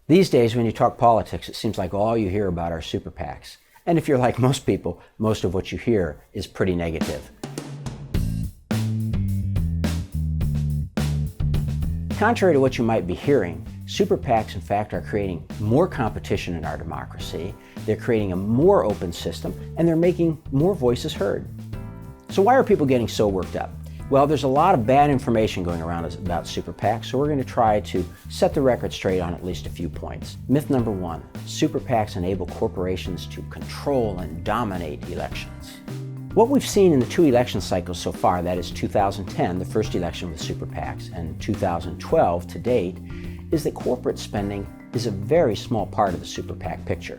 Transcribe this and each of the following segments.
These days, when you talk politics, it seems like all you hear about are super PACs. And if you're like most people, most of what you hear is pretty negative. Contrary to what you might be hearing, super PACs in fact are creating more competition in our democracy, they're creating a more open system, and they're making more voices heard. So why are people getting so worked up? Well, there's a lot of bad information going around about super PACs, so we're going to try to set the record straight on at least a few points. Myth number one, super PACs enable corporations to control and dominate elections. What we've seen in the two election cycles so far, that is 2010, the first election with super PACs, and 2012 to date, is that corporate spending is a very small part of the super PAC picture.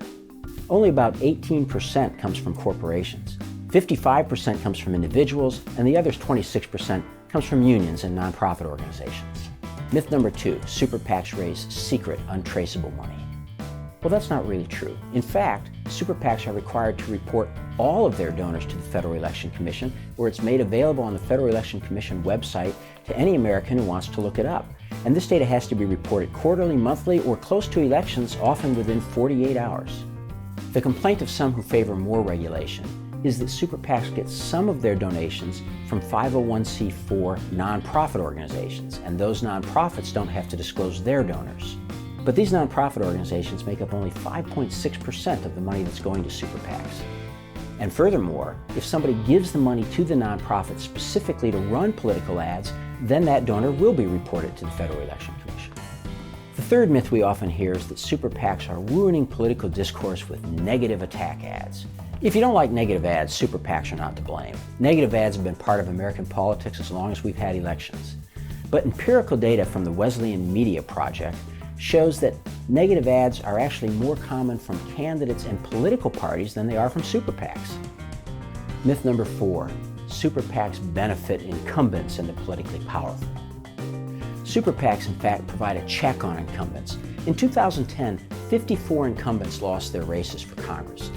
Only about 18% comes from corporations. 55% comes from individuals, and the other 26% comes from unions and nonprofit organizations. Myth number two, super PACs raise secret, untraceable money. Well, that's not really true. In fact, super PACs are required to report all of their donors to the Federal Election Commission, where it's made available on the Federal Election Commission website to any American who wants to look it up. And this data has to be reported quarterly, monthly, or close to elections, often within 48 hours. The complaint of some who favor more regulation is that super PACs get some of their donations from 501c4 nonprofit organizations, and those nonprofits don't have to disclose their donors. But these nonprofit organizations make up only 5.6% of the money that's going to super PACs. And furthermore, if somebody gives the money to the nonprofit specifically to run political ads, then that donor will be reported to the Federal Election Commission. The third myth we often hear is that super PACs are ruining political discourse with negative attack ads. If you don't like negative ads, super PACs are not to blame. Negative ads have been part of American politics as long as we've had elections. But empirical data from the Wesleyan Media Project shows that negative ads are actually more common from candidates and political parties than they are from super PACs. Myth number four, super PACs benefit incumbents and the politically powerful. Super PACs, in fact, provide a check on incumbents. In 2010, 54 incumbents lost their races for Congress.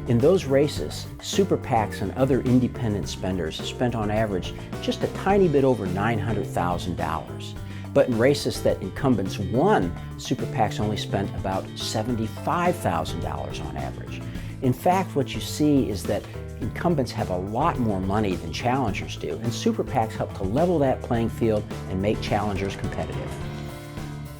In those races, super PACs and other independent spenders spent on average just a tiny bit over $900,000. But in races that incumbents won, super PACs only spent about $75,000 on average. In fact, what you see is that incumbents have a lot more money than challengers do, and super PACs help to level that playing field and make challengers competitive.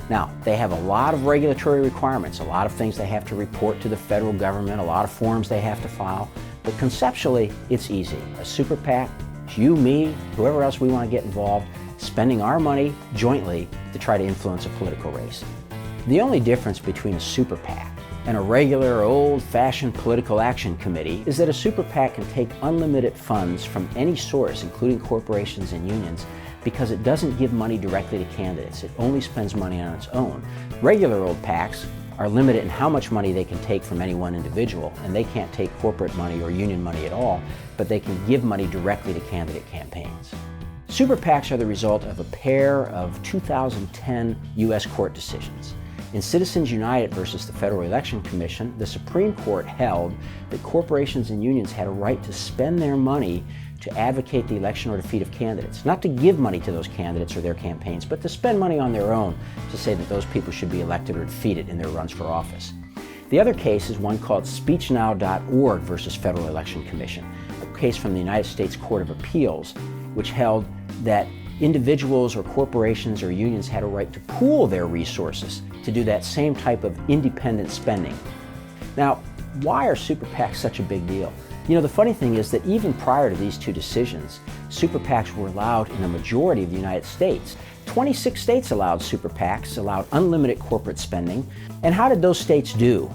Now, they have a lot of regulatory requirements, a lot of things they have to report to the federal government, a lot of forms they have to file, but conceptually, it's easy. A super PAC, you, me, whoever else we want to get involved, spending our money jointly to try to influence a political race. The only difference between a super PAC and a regular old-fashioned political action committee is that a super PAC can take unlimited funds from any source, including corporations and unions, because it doesn't give money directly to candidates. It only spends money on its own. Regular old PACs are limited in how much money they can take from any one individual, and they can't take corporate money or union money at all, but they can give money directly to candidate campaigns. Super PACs are the result of a pair of 2010 U.S. court decisions. In Citizens United versus the Federal Election Commission, the Supreme Court held that corporations and unions had a right to spend their money to advocate the election or defeat of candidates. Not to give money to those candidates or their campaigns, but to spend money on their own to say that those people should be elected or defeated in their runs for office. The other case is one called speechnow.org versus Federal Election Commission, a case from the United States Court of Appeals, which held that individuals or corporations or unions had a right to pool their resources to do that same type of independent spending. Now, why are super PACs such a big deal? You know, the funny thing is that even prior to these two decisions, super PACs were allowed in a majority of the United States. 26 states allowed super PACs, allowed unlimited corporate spending. And how did those states do?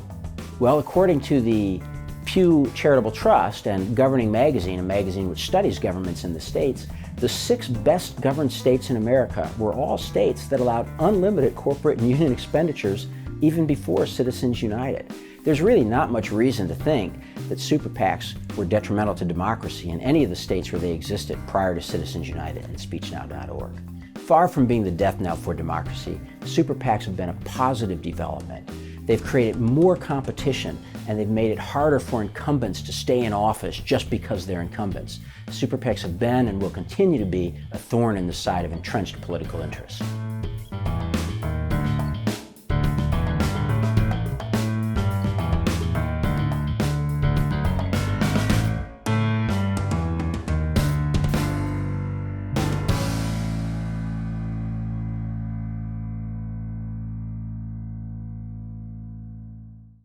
Well, according to the Pew Charitable Trust and Governing Magazine, a magazine which studies governments in the states, the 6 best governed states in America were all states that allowed unlimited corporate and union expenditures even before Citizens United. There's really not much reason to think that super PACs were detrimental to democracy in any of the states where they existed prior to Citizens United and speechnow.org. Far from being the death knell for democracy, super PACs have been a positive development. They've created more competition, and they've made it harder for incumbents to stay in office just because they're incumbents. Super PACs have been and will continue to be a thorn in the side of entrenched political interests.